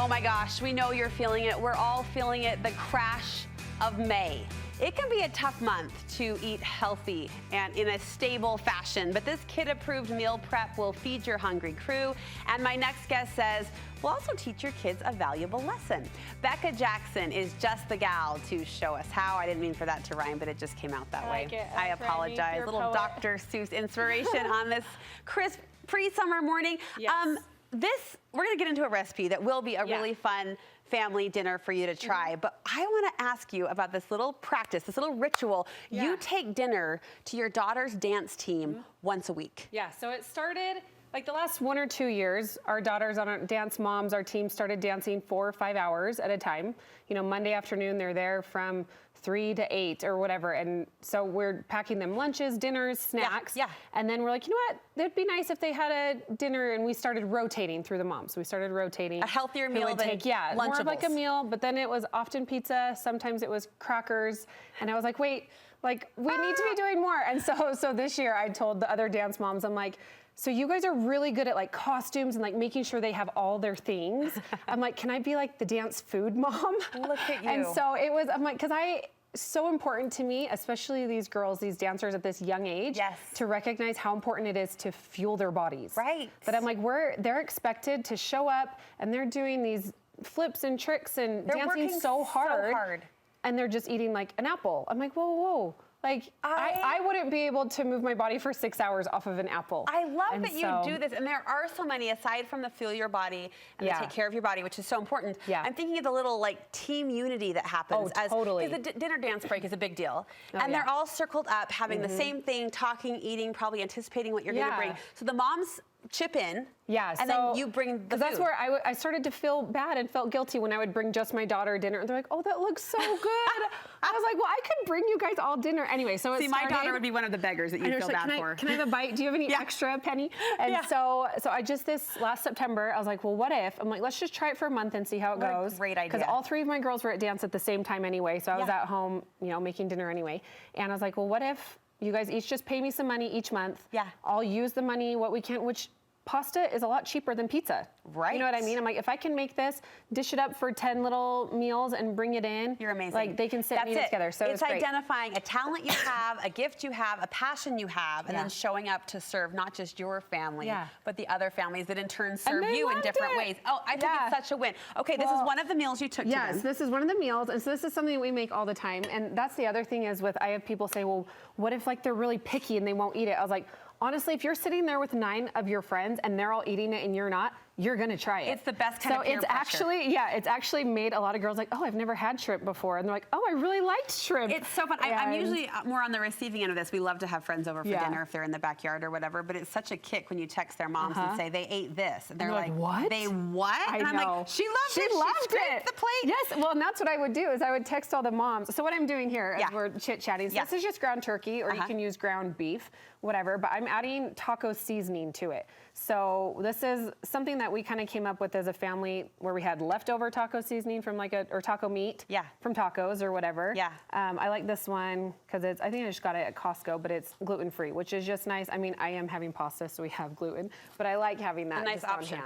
Oh my gosh, we know you're feeling it. We're all feeling it, the crash of May. It can be a tough month to eat healthy and in a stable fashion, but this kid-approved meal prep will feed your hungry crew. And my next guest says, we'll also teach your kids a valuable lesson. Becca Jackson is just the gal to show us how. I didn't mean for that to rhyme, but it just came out that way. I apologize. A little Dr. Seuss inspiration on this crisp pre-summer morning. Yes. We're gonna get into a recipe that will be a really fun family dinner for you to try, but I wanna ask you about this little practice, this little ritual. You take dinner to your daughter's dance team once a week. Yeah, so it started like the last 1 or 2 years. Our daughters on our dance moms, our team started dancing 4 or 5 hours at a time. You know, Monday afternoon, they're there from 3 to 8 or whatever. And so we're packing them lunches, dinners, snacks. And then we're like, you know what? It'd be nice if they had a dinner, and we started rotating through the moms. We started rotating. A healthier meal than Lunchables. More of like a meal, but then it was often pizza. Sometimes it was crackers. And I was like, wait, like we need to be doing more. And so this year I told the other dance moms, I'm like, so you guys are really good at like costumes and like making sure they have all their things. I'm like, can I be like the dance food mom? Look at you. And so it was, I'm like, so important to me, especially these girls, these dancers at this young age, to recognize how important it is to fuel their bodies. Right. But I'm like, they're expected to show up and they're doing these flips and tricks and they're dancing so hard. And they're just eating like an apple. I'm like, whoa, whoa. Like, I wouldn't be able to move my body for 6 hours off of an apple. I love that you do this. And there are so many, aside from the fuel your body and the take care of your body, which is so important. I'm thinking of the little like team unity that happens. Totally. Because the dinner dance break is a big deal. And they're all circled up, having the same thing, talking, eating, probably anticipating what you're going to bring. So the moms chip in. And then you bring the food. That's where I started to feel bad and felt guilty when I would bring just my daughter dinner. And they're like, oh, that looks so good. I was like, well, I could bring you guys all dinner anyway. So my daughter would be one of the beggars that you feel bad for. Can I have a bite? Do you have any extra penny? And so I just, this last September, I was like, well, what if? I'm like, let's just try it for a month and see how it goes. What a great idea. Because all 3 of my girls were at dance at the same time anyway. So I was at home, you know, making dinner anyway. And I was like, well, what if you guys each just pay me some money each month? I'll use the money, what we can, which pasta is a lot cheaper than pizza. You know what I mean? I'm like, if I can make this, dish it up for 10 little meals and bring it in. You're amazing. Like they can sit and eat it together. So it's identifying a talent you have, a gift you have, a passion you have, and then showing up to serve not just your family, but the other families that in turn serve you in different ways. Oh, I think it's such a win. Okay, this is one of the meals you took to them. Yes, this is one of the meals. And so this is something we make all the time. And that's the other thing is I have people say, well, what if like they're really picky and they won't eat it? I was like, honestly, if you're sitting there with 9 of your friends and they're all eating it and you're not, you're gonna try it. It's the best kind of peer pressure. So it's actually made a lot of girls like, oh, I've never had shrimp before. And they're like, oh, I really liked shrimp. It's so fun. I'm usually more on the receiving end of this. We love to have friends over for dinner if they're in the backyard or whatever, but it's such a kick when you text their moms and say, they ate this. And they're like, what? They what? And I'm like, she loved it. She scraped the plate. Yes, well, and that's what I would do is I would text all the moms. So what I'm doing here as we're chit-chatting, so this is just ground turkey, or you can use ground beef, whatever, but I'm adding taco seasoning to it. So this is something that we kind of came up with as a family where we had leftover taco seasoning from or taco meat from tacos or whatever. I like this one because I think I just got it at Costco, but it's gluten-free, which is just nice. I mean, I am having pasta, so we have gluten, but I like having that. A nice option.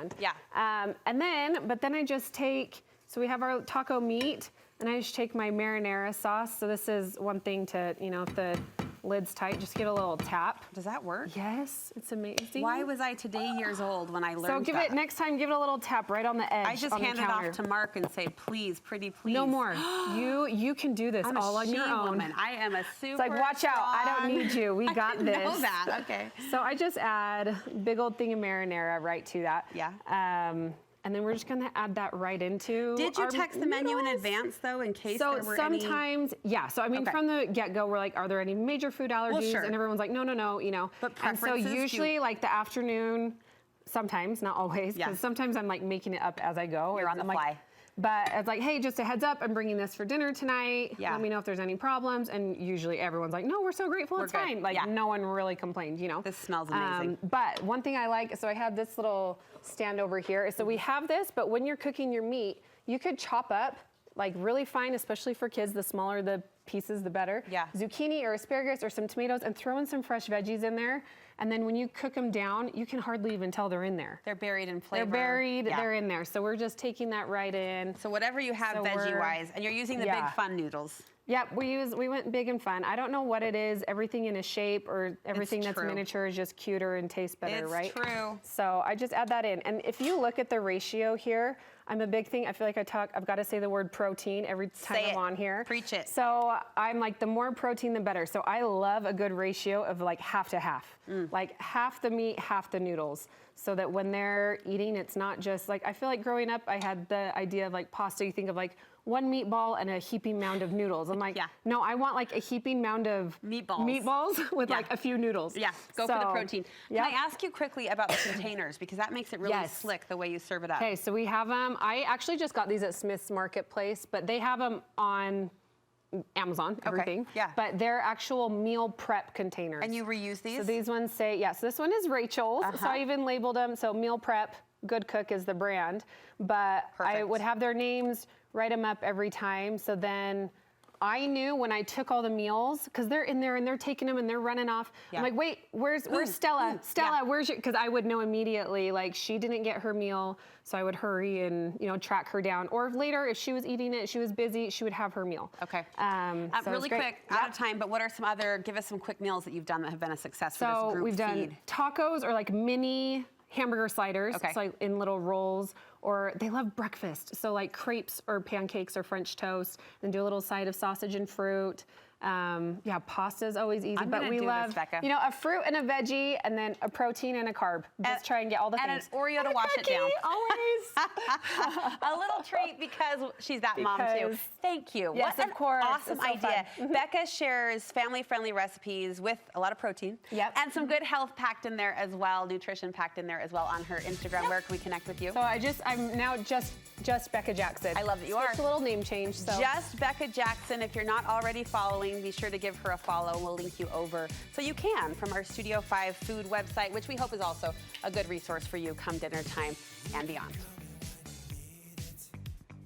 On hand. But then I just take, so we have our taco meat, and I just take my marinara sauce. So this is one thing to, you know, if the lid's tight, just give it a little tap. Does that work? Yes, it's amazing. Why was I today years old when I learned that? So next time, give it a little tap right on the edge. I just hand it off to Mark and say, please, pretty please. No more. You can do this all on your own. Woman. I am a super It's like, watch out, I don't need you. We got this. I know that, okay. So I just add a big old thing of marinara right to that. And then we're just gonna add that right into Did you text the menu in advance though, in case there were sometimes, so I mean, from the get-go, we're like, are there any major food allergies? And everyone's like, no, you know. But and so usually like the afternoon, sometimes, not always, because sometimes I'm like making it up as I go. You're on the fly. But it's like, hey, just a heads up, I'm bringing this for dinner tonight. Let me know if there's any problems. And usually everyone's like, no, we're so grateful, it's fine. Like no one really complained, you know. This smells amazing. But one thing I like, so I have this little stand over here. So we have this, but when you're cooking your meat, you could chop up like really fine, especially for kids. The smaller the pieces, the better. Yeah. Zucchini or asparagus or some tomatoes, and throw in some fresh veggies in there. And then when you cook them down, you can hardly even tell they're in there. They're buried in flavor. They're buried, they're in there. So we're just taking that right in. So whatever you have veggie-wise, and you're using the big fun noodles. Yep, we went big and fun. I don't know what it is. Everything in a shape or everything that's miniature is just cuter and tastes better, right? It's true. So I just add that in. And if you look at the ratio here, I'm a big thing. I feel like I've got to say the word protein every time I'm on here. Preach it. So I'm like, the more protein, the better. So I love a good ratio of like half to half. Like half the meat, half the noodles. So that when they're eating, it's not just like, I feel like growing up, I had the idea of like pasta. You think of like one meatball and a heaping mound of noodles. I'm like, no, I want like a heaping mound of meatballs with like a few noodles. Yeah, go for the protein. Can I ask you quickly about the containers? Because that makes it really slick the way you serve it up. Okay, so we have them. I actually just got these at Smith's Marketplace, but they have them on Amazon, everything. Yeah. But they're actual meal prep containers. And you reuse these? So these ones say, so this one is Rachel's. So I even labeled them. So meal prep, Good Cook is the brand. But I would have their names, write them up every time. So then I knew when I took all the meals, because they're in there and they're taking them and they're running off. I'm like, wait, where's Stella? Stella, where's your, because I would know immediately, like she didn't get her meal. So I would hurry and, track her down. Or later, if she was eating it, she was busy, she would have her meal. Okay. So really quick, out of time, but what are some other, give us some quick meals that you've done that have been a success for this group feed? So we've done tacos or like mini hamburger sliders, so like in little rolls, or they love breakfast. So like crepes or pancakes or French toast, and do a little side of sausage and fruit. Pasta's always easy, but we love, a fruit and a veggie, and then a protein and a carb. Just try and get all the things. And an Oreo to wash it down. Always. A little treat because she's that mom too. Thank you. Yes, what of course. An awesome idea. Becca shares family-friendly recipes with a lot of protein. And some good health packed in there as well, nutrition packed in there as well on her Instagram. Where can we connect with you? So I'm now just Becca Jackson. I love that you are. Just a little name change. So. Just Becca Jackson. If you're not already following, be sure to give her a follow. We'll link you over so you can from our Studio 5 food website, which we hope is also a good resource for you come dinner time and beyond.